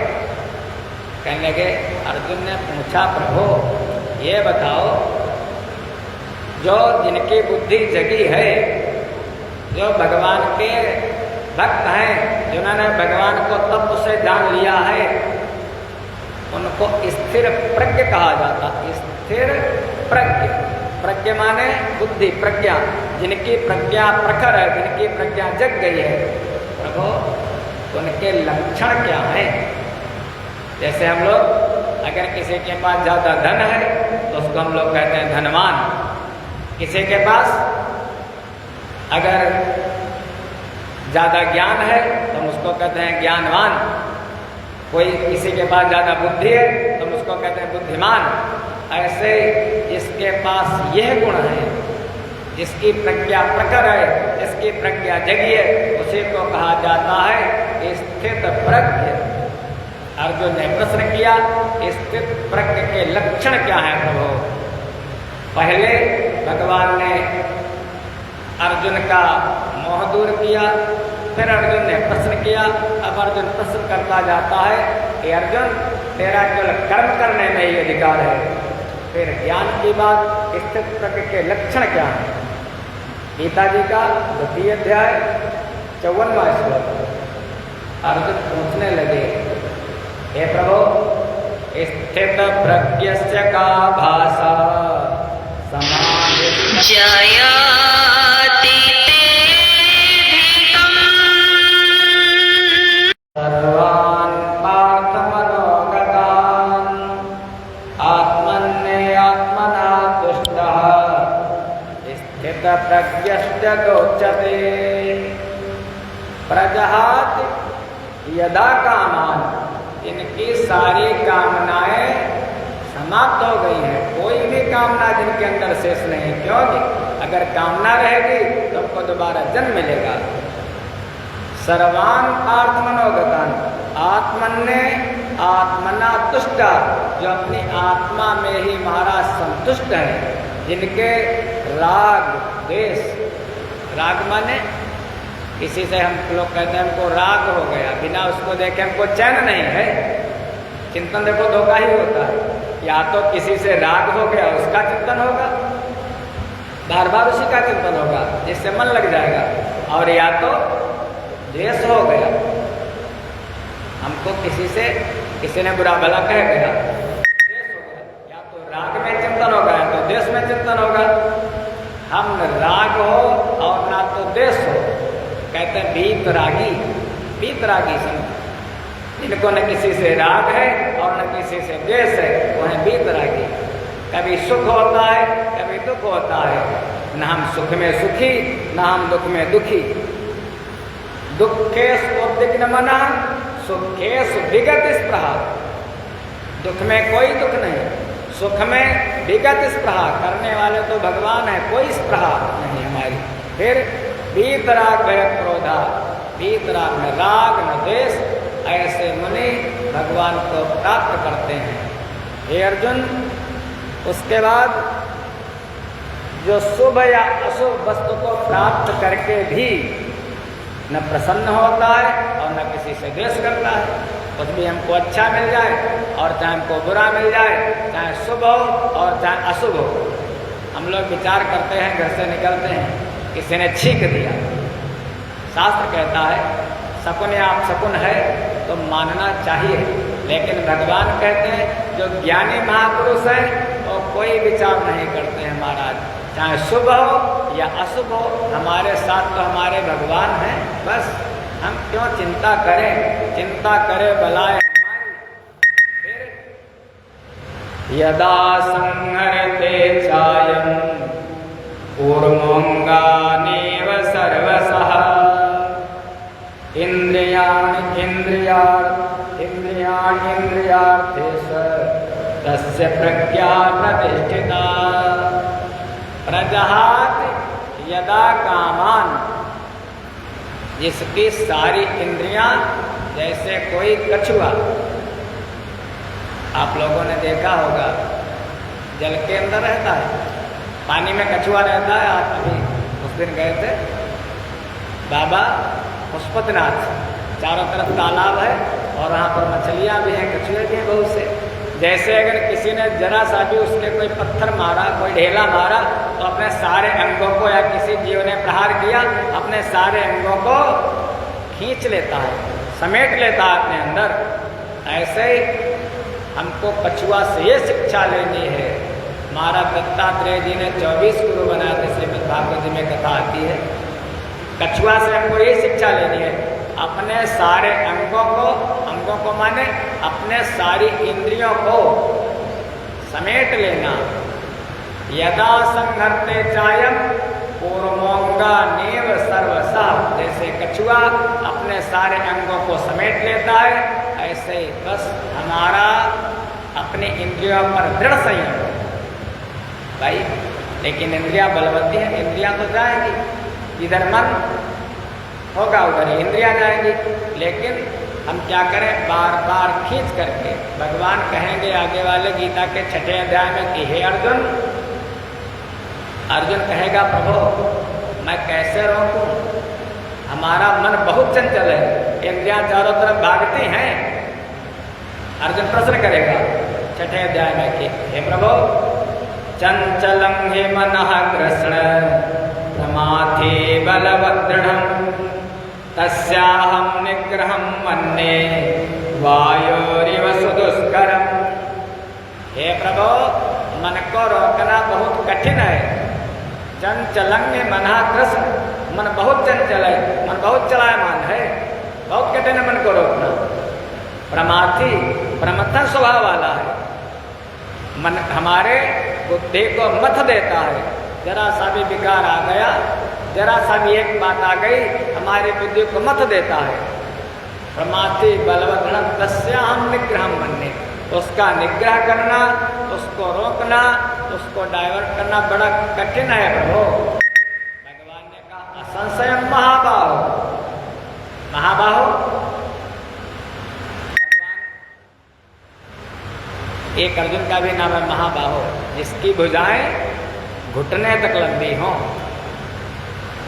कहने लगे, अर्जुन ने पूछा प्रभु ये बताओ, जो जिनकी बुद्धि जगी है, जो भगवान के भक्त हैं, जिन्होंने भगवान को तत्व से जान लिया है, उनको स्थिर प्रज्ञ कहा जाता। स्थिर प्रज्ञ, प्रज्ञ माने बुद्धि, प्रज्ञा, जिनकी प्रज्ञा प्रखर है, जिनकी प्रज्ञा जग गई है। प्रभु उनके लक्षण क्या हैं? जैसे हम लोग अगर किसी के पास ज़्यादा धन है तो उसको हम लोग कहते हैं धनवान, किसी के पास अगर ज़्यादा ज्ञान है तो हम उसको कहते हैं ज्ञानवान, कोई किसी के पास ज़्यादा बुद्धि है तो हम उसको कहते हैं बुद्धिमान। ऐसे जिसके पास यह गुण है, जिसकी प्रज्ञा प्रखर है, जिसकी प्रज्ञा जगी है, उसी को कहा जाता है स्थित प्रज्ञ। अर्जुन ने प्रश्न किया स्थित प्रज्ञ के लक्षण क्या है प्रभु? पहले भगवान ने अर्जुन का मोह दूर किया, फिर अर्जुन ने प्रश्न किया। अब अर्जुन प्रश्न करता जाता है कि अर्जुन तेरा केवल कर्म करने में ही अधिकार है। फिर ज्ञान की बात, स्थित प्रज्ञ के लक्षण क्या है? गीता जी का 2 अध्याय 54वां श्लोक। अर्जुन पूछने लगे, हे प्रभु स्थित प्रज्ञस्य का भाषा समाधि जयाति तेऽधिकम् सर्वान् पार्थमनोगतान् आत्मन्येयात्मना तुष्टः स्थित प्रज्ञश्च गोचते प्रजहाति यदा कामान, इनकी सारी कामनाएं समाप्त हो गई हैं। कोई भी कामना जिनके अंदर शेष नहीं, क्योंकि अगर कामना रहेगी तो हमको दोबारा जन्म मिलेगा। सर्वान पार्थ मनोगतान आत्मन्य आत्मना तुष्टा, जो अपनी आत्मा में ही महाराज संतुष्ट है, जिनके राग द्वेष, राग माने किसी से हम लोग कहते हैं हमको राग हो गया, बिना उसको देखे हमको चैन नहीं है। चिंतन देखो धोखा ही होता है, या तो किसी से राग हो गया उसका चिंतन होगा, बार बार उसी का चिंतन होगा जिससे मन लग जाएगा, और या तो द्वेष हो गया, हमको किसी ने बुरा भला कह गया, द्वेष हो गया, या तो राग में चिंतन होगा या तो द्वेष में चिंतन होगा। हम राग हो और ना तो द्वेष हो, कहते हैं बीतरागी संत, जिनको न किसी से राग है और न किसी से द्वेष है, वो है बीतरागी। कभी सुख होता है कभी दुख होता है, न हम सुख में सुखी न हम दुख में दुखी। दुखेषु उद्विग्न मनः सुखेषु विगत स्पृहा, दुख में कोई दुख नहीं, सुख में विगत स्पृहा, करने वाले तो भगवान है, कोई स्पृहा नहीं हमारी। फिर वीतराग भय क्रोधा, वीतराग न राग न द्वेष, ऐसे मुनि भगवान को प्राप्त करते हैं। हे अर्जुन, उसके बाद जो शुभ या अशुभ वस्तु को प्राप्त करके भी न प्रसन्न होता है और न किसी से द्वेष करता है, कुछ भी हमको अच्छा मिल जाए और चाहे हमको बुरा मिल जाए, चाहे शुभ हो और चाहे अशुभ हो, हम लोग विचार करते हैं, घर से निकलते हैं, किसी ने छींक दिया, शास्त्र कहता है शकुन या अपशकुन है तो मानना चाहिए, लेकिन भगवान कहते हैं जो ज्ञानी महापुरुष है वो कोई विचार नहीं करते हैं महाराज, चाहे शुभ हो या अशुभ हो, हमारे साथ तो हमारे भगवान हैं, बस हम क्यों चिंता करें, चिंता करे बलाए हमारी। फिर यदा संहरते चायं कूर्मोऽङ्गानीव सर्वशः इन्द्रियाणीन्द्रियार्थेषु तस्य प्रज्ञा प्रतिष्ठिता प्रजहाति यदा कामान, जिसकी सारी इंद्रियां, जैसे कोई कछुआ, आप लोगों ने देखा होगा जल के अंदर रहता है, पानी में कछुआ रहता है। आप अभी उस दिन गए थे बाबा पशुपतिनाथ, चारों तरफ तालाब है और वहाँ पर मछलियाँ भी हैं, कछुए भी हैं बहुत से। जैसे अगर किसी ने जरा सा भी उसके कोई पत्थर मारा, कोई ढेला मारा, तो अपने सारे अंगों को, या किसी जीव ने प्रहार किया, अपने सारे अंगों को खींच लेता है, समेट लेता है अपने अंदर। ऐसे ही हमको कछुआ से ये शिक्षा लेनी है। महाराज दत्तात्रेय जी ने 24 गुरु बनाए थे, श्रीमद् भागवत जी में कथा आती है। कछुआ से हमको ये शिक्षा लेनी है, अपने सारे अंगों को माने अपने सारी इंद्रियों को समेट लेना। यदा संहरते चायं कूर्मोऽङ्गानीव सर्वशः, जैसे कछुआ अपने सारे अंगों को समेट लेता है, ऐसे ही बस हमारा अपनी इंद्रियों पर दृढ़ संयम भाई। लेकिन इंद्रियां बलवती हैं, इंद्रियां तो जाएंगी, इधर मन होगा उधर इंद्रियां जाएंगी, लेकिन हम क्या करें, बार बार खींच करके। भगवान कहेंगे आगे वाले गीता के 6वें अध्याय में कि हे अर्जुन, अर्जुन कहेगा प्रभु मैं कैसे रोकूं, हमारा मन बहुत चंचल है, इंद्रियां चारों तरफ भागती हैं। अर्जुन प्रश्न करेगा 6वें अध्याय में कि हे प्रभु चंचलं हि मनः कृष्ण प्रमाथे बलवदृढं तस्याहं निग्रहं मन्ये वायोरिव सुदुष्करम्। कठिन है। चंचलंग मना कृष्ण, मन बहुत चंचल है, मन बहुत चलायमान है, बहुत कठिन है मन को रोकना। प्रमाथी प्रमथन स्वभाव वाला है, मन हमारे बुद्धि को मथ देता है। जरा सा भी विकार आ गया, जरा सा भी एक बात आ गई, हमारी बुद्धि को मथ देता है। प्रमाथी बलवघ्न तस्याहं निग्रहं मन्ये, उसका निग्रह करना, उसको रोकना, उसको डाइवर्ट करना बड़ा कठिन है प्रभु। भगवान ने कहा असंशयं महाबाहो, महाबाहो एक अर्जुन का भी नाम है महाबाहो, जिसकी भुजाएं घुटने तक लंबी हों,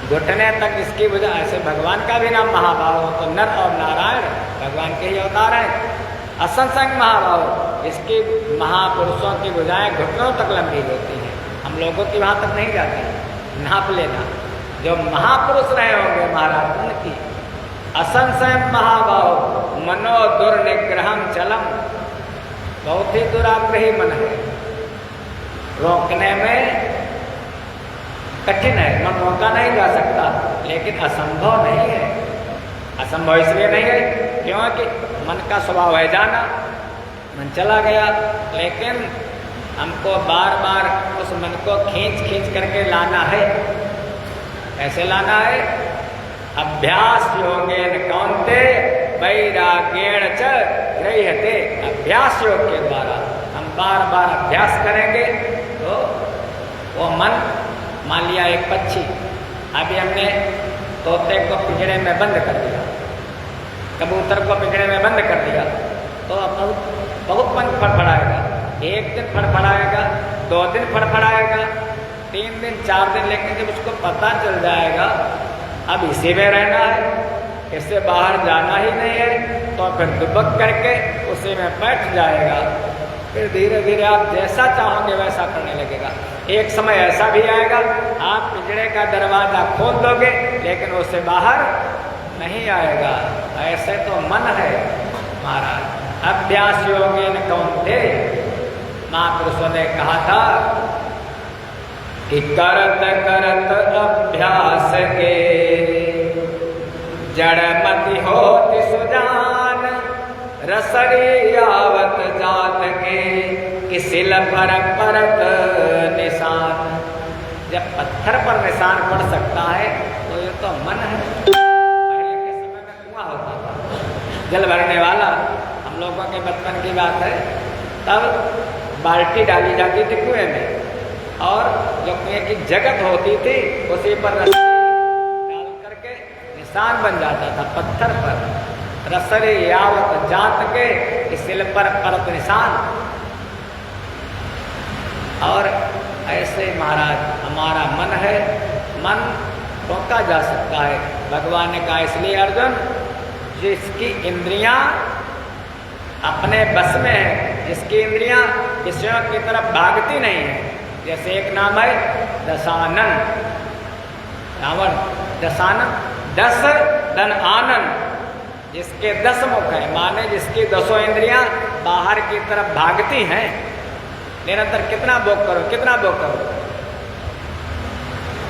घुटने तक जिसकी भुजा। ऐसे भगवान का भी नाम महाबाहो, तो नर और नारायण भगवान के ही अवतार हैं। असंसंग महाबाहो, इसकी महापुरुषों की भुजाएं घुटनों तक लंबी होती हैं, हम लोगों की वहाँ तक नहीं जाती। नाप लेना, जो महापुरुष रहे होंगे महाराज उनकी। असंसंग महाबाहो मनो दुर्निग्रहम चलम, बहुत ही दुराग्रही मन है, रोकने में कठिन है, मन रोका नहीं जा सकता, लेकिन असंभव नहीं है। असंभव इसलिए नहीं है क्योंकि मन का स्वभाव है जाना, मन चला गया, लेकिन हमको बार बार उस मन को खींच खींच करके लाना है। कैसे लाना है? अभ्यास योगेन कौन्ते वैराग्येण च गृह्यते। अभ्यास योग के द्वारा हम बार बार अभ्यास करेंगे तो वो मन, मान लिया एक पक्षी, अभी हमने तोते को पिंजरे में बंद कर दिया, कबूतर को पिंजरे में बंद कर दिया, तो बहुत पंख फड़फड़ाएगा। एक दिन फड़फड़ाएगा, 2 दिन फड़फड़ाएगा, 3 दिन 4 दिन, लेकिन जब उसको पता चल जाएगा अब इसी में रहना है, इससे बाहर जाना ही नहीं है, तो फिर दुबक करके उसी में बैठ जाएगा। फिर धीरे धीरे आप जैसा चाहोगे वैसा करने लगेगा। एक समय ऐसा भी आएगा आप पिंजरे का दरवाजा खोल दोगे लेकिन उससे बाहर नहीं आएगा। ऐसे तो मन है महाराज। अभ्यास योगेन कौन्ते, महापुरुषों ने कहा था कि करत करत अभ्यास के जड़मति होति सुजान, रसरी आवत जात के किसिल पर परत निशान। जब पत्थर पर निशान पड़ सकता है तो ये तो मन है। पहले के समय में कुआं होता था, जल भरने वाला, हम लोगों के बचपन की बात है, तब बाल्टी डाली जाती थी कुएं में और जो कुएं की जगत होती थी उसी पर रस्सी डाल करके निशान बन जाता था पत्थर पर। रसरे यावत जात के सिल पर परत निशान। और ऐसे महाराज हमारा मन है, मन रोका जा सकता है। भगवान ने कहा इसलिए अर्जुन, जिसकी इंद्रियां अपने बस में है, जिसकी इंद्रियां विषयों की तरफ भागती नहीं है। जैसे एक नाम है दशानन, रावण दशानन, 10 धन आनंद, जिसके 10 मुख हैं, माने जिसकी 10 इंद्रियां बाहर की तरफ भागती हैं। निरंतर कितना भोग करो, कितना भोग करो।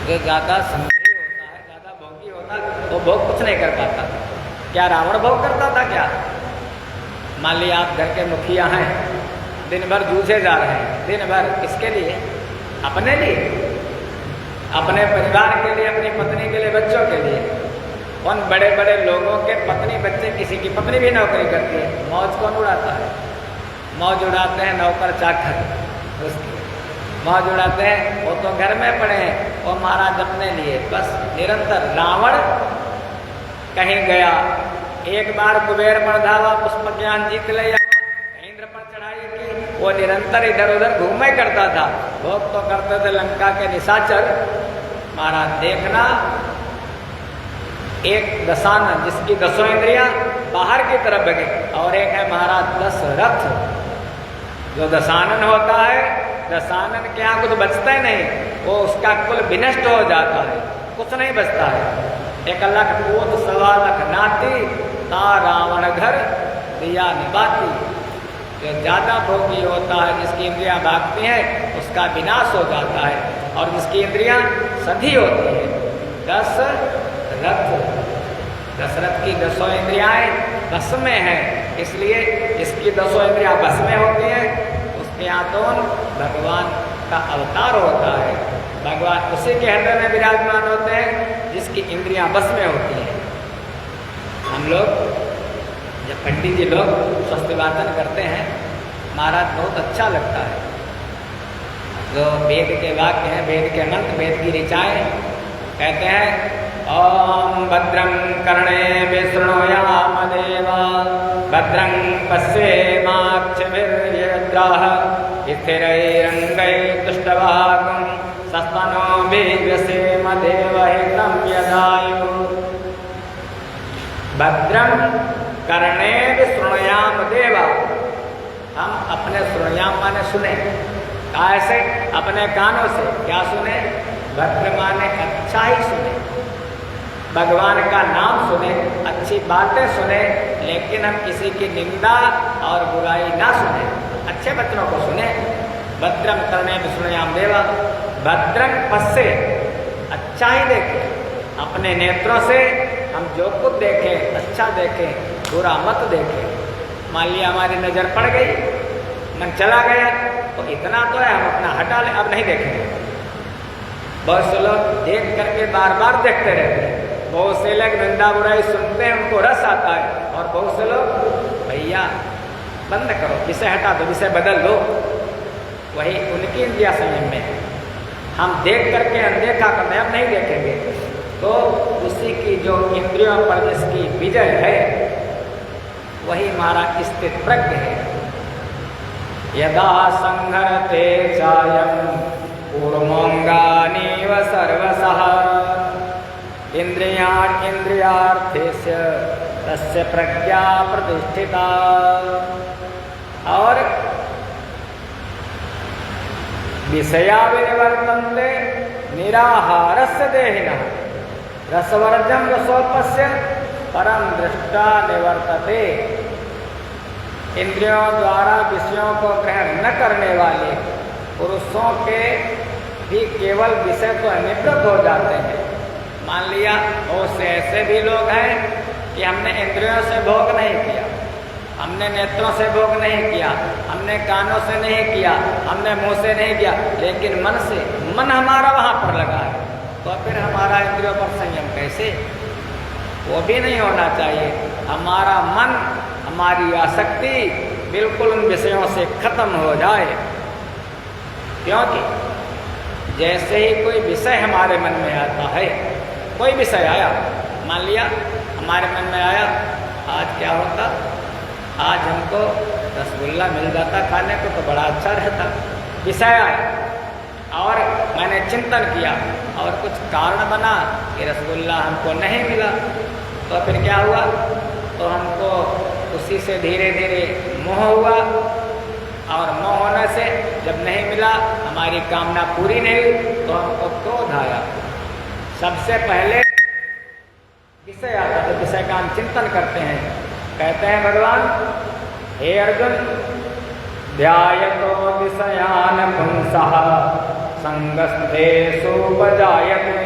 जो ज्यादा संग्रही होता है, ज्यादा भोगी होता है, वो भोग कुछ नहीं कर पाता। क्या रावण भोग करता था क्या? मान लिया आप घर के मुखिया हैं, दिन भर जूझे जा रहे हैं, दिन भर किसके लिए? अपने लिए, अपने परिवार के लिए, अपनी पत्नी के लिए, बच्चों के लिए। उन बड़े बड़े लोगों के पत्नी बच्चे, किसी की पत्नी भी नौकरी करती है, मौज कौन उड़ाता है? मौज उड़ाते हैं नौकर चाकर, उसकी मौज उड़ाते हैं। वो तो घर में पड़े हैं, वो महाराज अपने लिए बस निरंतर। रावण कहीं गया, एक बार कुबेर मर्धावा पुष्प ज्ञान जीत लिया, इंद्र पर चढ़ाई की, वो निरंतर इधर उधर घूमे करता था। भोग तो करते थे लंका के निशाचर। महाराज देखना, एक दशानन जिसकी 10 इंद्रियां बाहर की तरफ बगे, और एक है महाराज दशरथ। जो दशानन होता है, दशानन के यहाँ कुछ बचता ही नहीं, वो उसका कुल विनष्ट हो जाता है, कुछ नहीं बचता है। 1 लाख पूत 1.25 लाख नाती, ता रावण घर दिया निबाती। जो ज़्यादा भोगी होता है, जिसकी इंद्रियां भागती हैं, उसका विनाश हो जाता है। और जिसकी इंद्रियां सधी होती हैं, दशरथ की 10 इंद्रियाएं बस में हैं, इसलिए इसकी 10 इंद्रियां बस में होती हैं। उसके यहाँ तो भगवान का अवतार होता है, भगवान उसी के हृदय में विराजमान होते हैं जिसकी इंद्रियां बस में होती हैं। हम लोग जब पंडित जी लोग स्वस्ति वाचन करते हैं, महाराज बहुत अच्छा लगता है। जो वेद के वाक्य हैं, वेद के मंत्र, वेद की ऋचाएँ, कहते हैं ओम भद्रं कर्णेभिः शृणुयाम देवा, भद्रं पश्येमाक्षभिर्यजत्राः, स्थिरैरङ्गैस्तुष्टुवागुं सस्तनूभिः व्यसेम देवहितं यदायुः। भद्रं कर्णेभिः शृणुयाम देवा, हम अपने शृणुयाम माने सुने, कैसे? अपने कानों से। क्या सुने? भद्र माने अच्छा ही सुने, भगवान का नाम सुने, अच्छी बातें सुने, लेकिन हम किसी की निंदा और बुराई ना सुने, अच्छे वचनों को सुने। भद्रम कर्णेभिः शृणुयाम देवा, भद्रं पश्ये, अच्छा ही देखें, अपने नेत्रों से हम जो कुछ देखें अच्छा देखें, बुरा मत देखें। मान लिया हमारी नज़र पड़ गई, मन चला गया, तो इतना तो है, हम अपना हटा ले, अब नहीं देखेंगे। बहुत से लोग देख करके बार बार देखते रहते हैं, बहुत से लोग निंदा बुराई सुनते हैं, उनको रस आता है, और बहुत से लोग भैया बंद करो, विषय हटा दो, विषय बदल दो। वही उनकी इंद्रिया संयम में है। हम देख करके अनदेखा करते, अब नहीं देखेंगे, तो उसी की जो इंद्रियों पर जिसकी विजय है, वही हमारा स्थित प्रज्ञ है। यदा संहरते चायं कूर्मोऽङ्गानीव सर्वशः, इंद्रियार्थेस्य तस्य प्रज्ञा प्रतिष्ठिता। और विषया विनिवर्तन्ते निराहारस्य देहिनः, रसवर्जं रसोपस्य परम दृष्टा निवर्तते। इंद्रियों द्वारा विषयों को ग्रहण न करने वाले पुरुषों के भी केवल विषय तो निवृत्त हो जाते हैं। मान लिया बहुत से ऐसे भी लोग हैं कि हमने इंद्रियों से भोग नहीं किया, हमने नेत्रों से भोग नहीं किया, हमने कानों से नहीं किया, हमने मुंह से नहीं किया, लेकिन मन से, मन हमारा वहाँ पर लगा है, तो फिर हमारा इंद्रियों पर संयम कैसे? वो भी नहीं होना चाहिए। हमारा मन, हमारी आसक्ति बिल्कुल उन विषयों से खत्म हो जाए। क्योंकि जैसे ही कोई विषय हमारे मन में आता है, कोई विषय आया, मान लिया हमारे मन में आया, आज क्या होता, आज हमको रसगुल्ला मिल जाता खाने को तो बड़ा अच्छा रहता। विषय आया और मैंने चिंतन किया और कुछ कारण बना कि रसगुल्ला हमको नहीं मिला, तो फिर क्या हुआ, तो हमको उसी से धीरे धीरे मोह हुआ, और मोह होने से जब नहीं मिला, हमारी कामना पूरी नहीं हुई, तो हमको क्रोध आया। सबसे पहले विषय आता, तो विषय का हम चिंतन करते हैं। कहते हैं भगवान, हे अर्जुन, ध्यायतो विषयान पुंसः संगस्तेषुपजायते,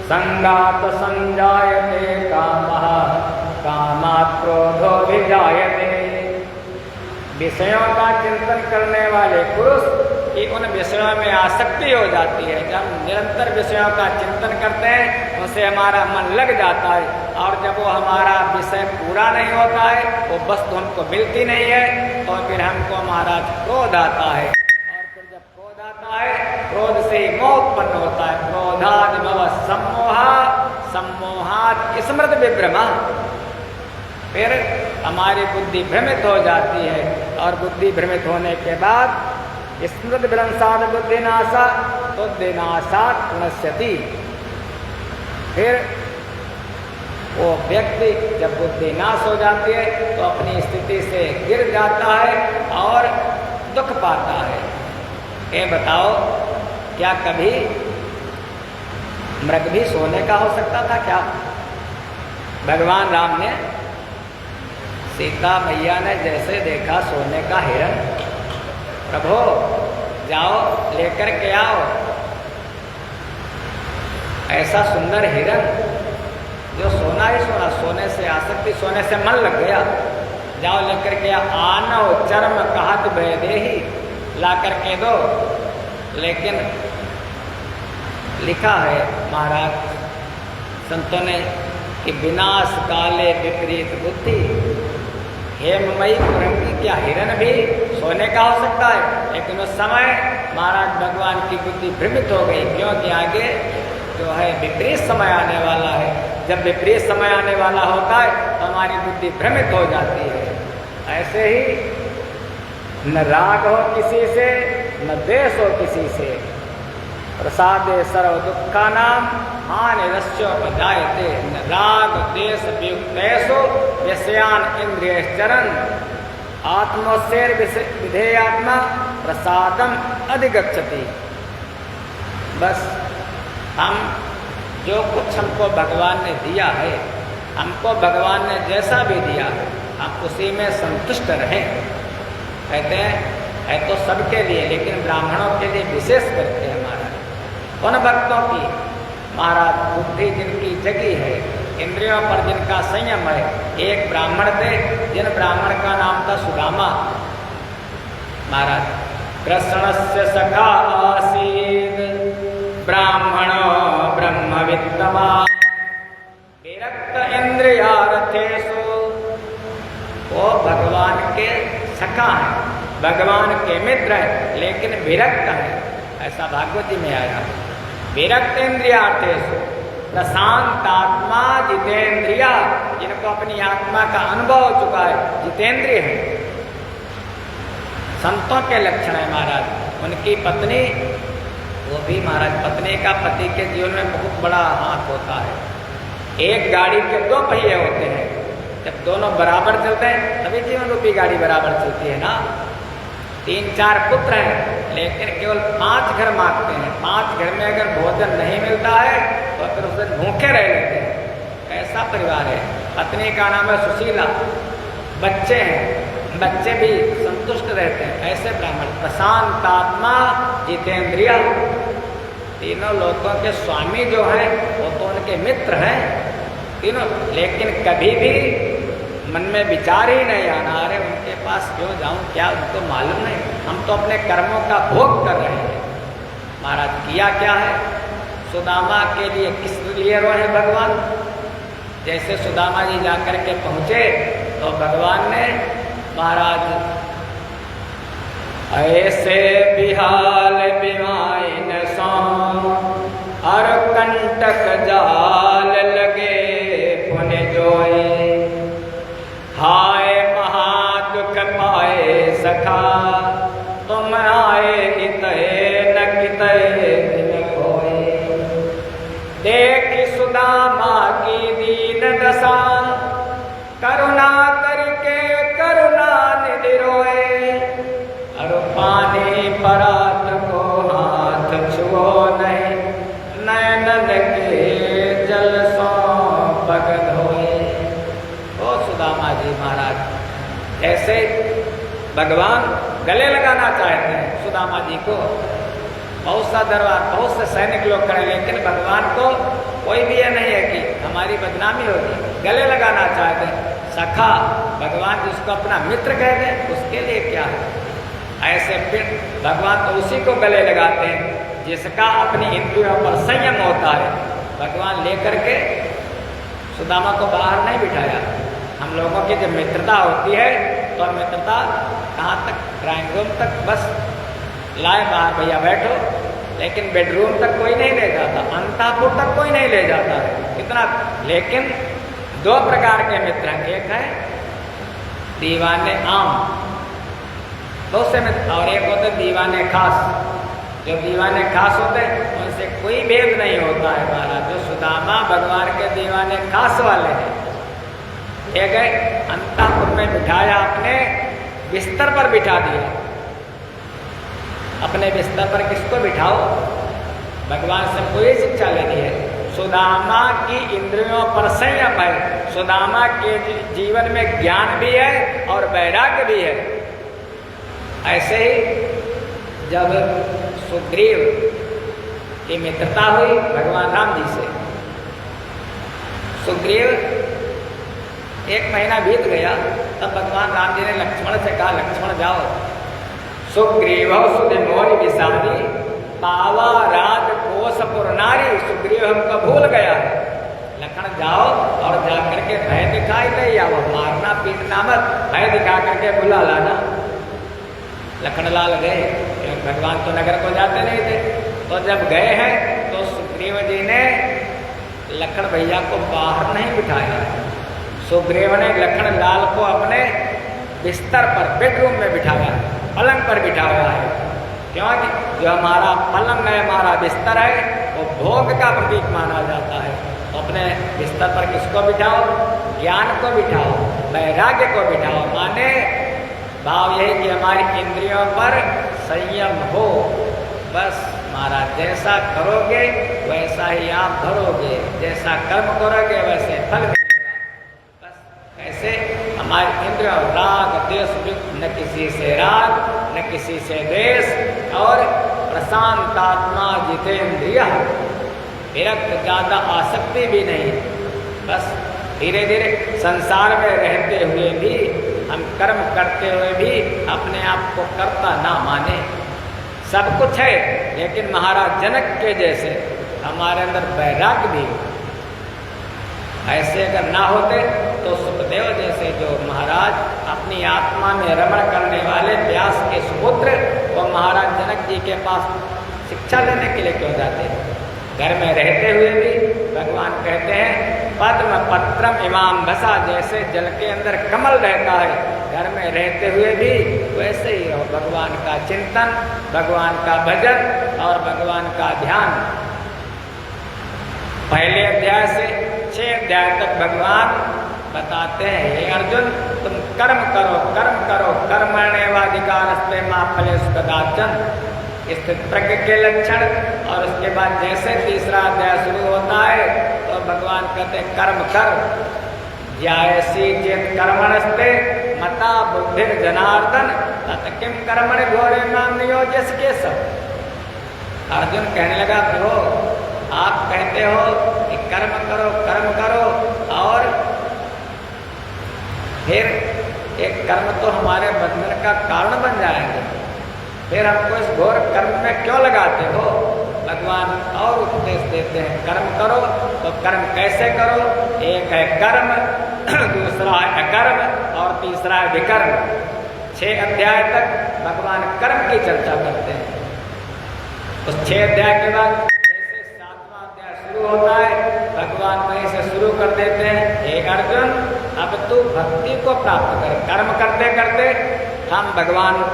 संगात संजायते कामः, कामात् क्रोधोऽभिजायते। विषयों का चिंतन करने वाले पुरुष की उन विषयों में आसक्ति हो जाती है। जब निरंतर विषयों का चिंतन करते हैं, उनसे हमारा मन लग जाता है, और जब वो हमारा विषय पूरा नहीं होता है, वो वस्तु हमको मिलती नहीं है, तो फिर हमको महाराज क्रोध आता है, और फिर जब क्रोध आता है, क्रोध से ही मोह उत्पन्न होता है। क्रोधाद भव सम्मोहा, सम्मोहात् स्मृति विभ्रमा। फिर हमारी बुद्धि भ्रमित हो जाती है, और बुद्धि भ्रमित होने के बाद स्मृति भ्रंशाद बुद्धिनाशा, बुद्धिनाशात् प्रणश्यति। फिर वो व्यक्ति जब बुद्धि नाश हो जाती है, तो अपनी स्थिति से गिर जाता है और दुख पाता है। ये बताओ, क्या कभी मृग भी सोने का हो सकता था क्या? भगवान राम ने सीता मैया ने जैसे देखा सोने का हिरण, प्रभु जाओ लेकर के आओ ऐसा सुंदर हिरण जो सोना ही सोना, सोने से आसक्ति, सोने से मन लग गया, जाओ लेकर के आनो चर्म कहत भेदे ही ला करके दो। लेकिन लिखा है महाराज संतों ने कि विनाश काले विपरीत बुद्धि, हेममयी कुरंगी, क्या हिरण भी सोने का हो सकता है? लेकिन उस समय महाराज भगवान की बुद्धि भ्रमित हो गई, क्योंकि आगे जो है विपरीत समय आने वाला है। जब विपरीत समय आने वाला होता है तो हमारी बुद्धि भ्रमित हो जाती है। ऐसे ही न राग हो किसी से, न द्वेष हो किसी से। प्रसादे सर्व दुखा नाम हानि रस्योपजायते, न राग द्वेष वियुक्तेषु व्यसयान इंद्रिय चरण, आत्मोत्सेर विधेयात्मा प्रसादम अधिगच्छति। बस हम जो कुछ हमको भगवान ने दिया है, हमको भगवान ने जैसा भी दिया, हम उसी में संतुष्ट रहें। कहते हैं है तो सबके लिए, लेकिन ब्राह्मणों के लिए विशेष करते हैं महाराज। उन भक्तों की महाराज बुद्धि जिनकी जगी है, इंद्रियों पर जिनका संयम है। एक ब्राह्मण थे जिन ब्राह्मण का नाम था सुदामा महाराज। कृष्णस्य सखा आसीत् ब्राह्मणो ब्रह्मविद्वान् विरक्त इंद्रियार्थेषु। वो भगवान के सखा हैं, भगवान के मित्र हैं, लेकिन विरक्त हैं। ऐसा भागवत जी में आया। विरक्त इंद्रियार्थेषु प्रशांतात्मा जितेंद्रिया, जिनको अपनी आत्मा का अनुभव हो चुका है, जितेंद्रिय है। संतों के लक्षण है महाराज। उनकी पत्नी, वो भी महाराज पत्नी का पति के जीवन में बहुत बड़ा हाथ होता है। एक गाड़ी के दो पहिए होते हैं, जब दोनों बराबर चलते हैं तभी जीवन रूपी गाड़ी बराबर चलती है ना। 3-4 पुत्र हैं, लेकिन केवल 5 घर मांगते हैं। 5 घर में अगर भोजन नहीं मिलता है तो फिर उस दिन भूखे रह लेते हैं। ऐसा परिवार है। पत्नी का नाम है सुशीला, बच्चे हैं, बच्चे भी संतुष्ट रहते हैं। ऐसे ब्राह्मण प्रशांतात्मा जितेंद्रिया, तीनों लोगों के स्वामी जो हैं वो तो उनके मित्र हैं तीनों, लेकिन कभी भी मन में विचार ही नहीं आना, अरे उनके पास क्यों जाऊं, क्या उनको मालूम नहीं, हम तो अपने कर्मों का भोग कर रहे हैं। महाराज किया क्या है? सुदामा के लिए किस लिए रोए भगवान? जैसे सुदामा जी जाकर के पहुंचे तो भगवान ने महाराज ऐसे बिहाल बिमाइन सो और कंटक जाल लगे पुन जोए, हाय महादुख पाए सखा तुम आए इतए न कितए दिन खोए। देख सुदामा की दीन दशा करुणा करके करुणा निधि रोए, और पानी परात को हाथ छुओ नहीं, नयन के जल सो पग धोए। ओ सुदामा जी महाराज ऐसे भगवान गले लगाना चाहते हैं सुदामा जी को। बहुत सा दरबार, बहुत से सैनिक लोग खड़े, लेकिन भगवान को कोई भी यह नहीं है कि हमारी बदनामी होगी। गले लगाना चाहते हैं। सखा भगवान जिसको अपना मित्र कह दे उसके लिए क्या है? ऐसे फिर भगवान तो उसी को गले लगाते हैं जिसका अपनी इंद्रियों पर संयम होता है। भगवान लेकर के सुदामा को बाहर नहीं बिठाया। हम लोगों की जब मित्रता होती है तो मित्रता कहाँ तक? ड्राइंग रूम तक बस लाए बाहर, भैया बैठो, लेकिन बेडरूम तक कोई नहीं ले जाता, अंतापुर तक कोई नहीं ले जाता है इतना। लेकिन 2 प्रकार के मित्र हैं, एक है दीवाने आम, बहुत से मित्र, और एक होते दीवाने खास। जो दीवाने खास होते हैं उनसे कोई भेद नहीं होता है महाराज। जो सुदामा भगवान के दीवाने खास वाले हैं, ले गए अंतापुर में बिठाया, अपने बिस्तर पर बिठा दिया। अपने बिस्तर पर किसको बिठाओ? भगवान से कोई शिक्षा लेनी है। सुदामा की इंद्रियों पर संयम है, सुदामा के जीवन में ज्ञान भी है और वैराग्य भी है। ऐसे ही जब सुग्रीव की मित्रता हुई भगवान राम जी से, सुग्रीव 1 महीना बीत गया, तब भगवान राम जी ने लक्ष्मण से कहा, लक्ष्मण जाओ, सुग्रीव सुधिमोर विषारी पावा राज कोसपुर नारी। सुग्रीव हमको भूल गया है, लखन जाओ और जाकर के भय दिखाई ले आओ, मारना पीटना मत, भय दिखा करके बुला लाना। लखनलाल गए, भगवान तो नगर को जाते नहीं थे, तो जब गए हैं तो सुग्रीव जी ने लखन भैया को बाहर नहीं बिठाया, सुग्रीव ने लखनलाल को अपने बिस्तर पर बेडरूम में बिठाया, पलंग पर बिठाया है। क्योंकि जो हमारा पलंग है, हमारा बिस्तर है, वो भोग का प्रतीक माना जाता है। तो अपने बिस्तर पर किसको बिठाओ? ज्ञान को बिठाओ, वैराग्य को बिठाओ। माने भाव यही कि हमारी इंद्रियों पर संयम हो। बस महाराज जैसा करोगे वैसा ही आप भरोगे, जैसा कर्म करोगे वैसे फल मिलेगा। बस ऐसे हमारी इंद्रियों राग द्वेष न किसी से राग न किसी से द्वेष, और प्रशांतात्मा जितेंद्रिय, विरक्त ज्यादा आसक्ति भी नहीं। बस धीरे धीरे संसार में रहते हुए भी, हम कर्म करते हुए भी अपने आप को कर्ता ना माने। सब कुछ है, लेकिन महाराज जनक के जैसे हमारे अंदर वैराग्य भी, ऐसे अगर ना होते तो सुखदेव जैसे जो महाराज अपनी आत्मा में रमण करने वाले व्यास के सुपुत्र, वो महाराज जनक जी के पास शिक्षा लेने के लिए क्यों जाते? घर में रहते हुए भी भगवान कहते हैं पद्म पत्रम इमाम भसा, जैसे जल के अंदर कमल रहता है, घर में रहते हुए भी वैसे ही रहो। भगवान का चिंतन, भगवान का भजन और भगवान का ध्यान। पहले अध्याय से 6 अध्याय तक भगवान बताते हैं, हे अर्जुन तुम कर्म करो, कर्म करो, कर्मण्येवाधिकारस्ते मा फलेषु कदाचन, स्थित प्रज्ञ के लक्षण। और उसके बाद जैसे तीसरा अध्याय शुरू होता है तो भगवान कहते हैं कर्म कर, ज्यायसी चेत कर्मणस्ते मता बुद्धिर जनार्दन तत् किम कर्मणि घोरे नाम नियोजस के सब। अर्जुन कहने लगा प्रभु आप कहते हो कि कर्म करो, कर्म करो, और फिर एक कर्म तो हमारे बंधन का कारण बन जाएंगे, फिर हमको इस घोर कर्म में क्यों लगाते हो? भगवान और उपदेश देते हैं कर्म करो। तो कर्म कैसे करो? एक है कर्म, दूसरा है अकर्म और तीसरा है विकर्म। 6 अध्याय तक भगवान कर्म की चर्चा करते हैं। उस 6 अध्याय के बाद जैसे 7वां अध्याय शुरू होता है, भगवान वहीं से शुरू कर देते हैं, हे अर्जुन अब तू भक्ति को प्राप्त कर। कर्म करते करते हम भगवान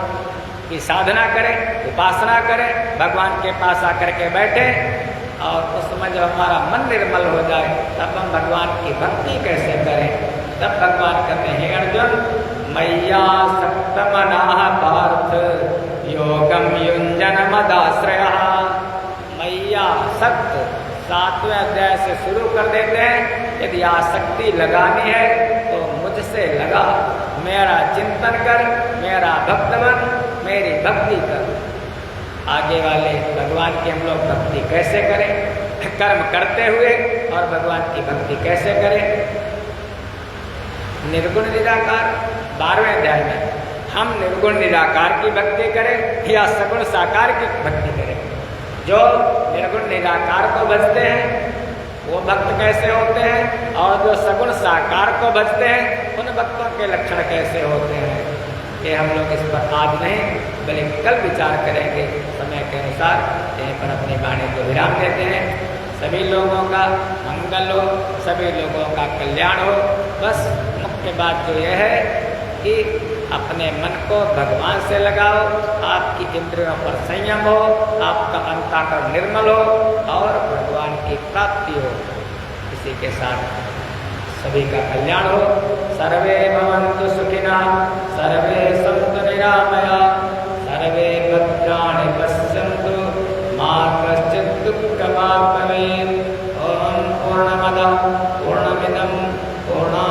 की साधना करें, उपासना करें, भगवान के पास आकर के बैठे, और उस समय जब हमारा मन निर्मल हो जाए तब हम भगवान की भक्ति कैसे करें? तब भगवान कहते हैं, हे अर्जुन मैया सक्तमनाः पार्थ योगम युञ्जन मदाश्रयः। मैया सक्त 7वें अध्याय से शुरू कर देते हैं, यदि आसक्ति लगानी है तो मुझसे लगा, मेरा चिंतन कर, मेरा भक्त बन, मेरी भक्ति कर। आगे वाले भगवान की हम लोग भक्ति कैसे करें? कर्म करते हुए, और भगवान की भक्ति कैसे करें? निर्गुण निराकार 12वें अध्याय में हम निर्गुण निराकार की भक्ति करें या सगुण साकार की भक्ति करें। जो निर्गुण निराकार को भजते हैं वो भक्त कैसे होते हैं, और जो सगुण साकार को भजते हैं उन भक्तों के लक्षण कैसे होते हैं, ये हम लोग इस पर आज नहीं बल्कि कल विचार करेंगे। समय के अनुसार यहीं पर अपनी वाणी को विराम देते हैं। सभी लोगों का मंगल हो, सभी लोगों का कल्याण हो। बस मुख्य बात जो यह है कि अपने मन को भगवान से लगाओ, आपकी इंद्रियों पर संयम हो, आपका अंतःकरण निर्मल हो और भगवान की प्राप्ति हो। इसी के साथ सभी का कल्याण हो। सर्वे भवन्तु सुखिनः, सर्वे सन्तु निरामयाः, सर्वे भद्राणि पश्यन्तु, मा कश्चित् दुःखभाग् भवेत्। ओम दिनं पूर्णात्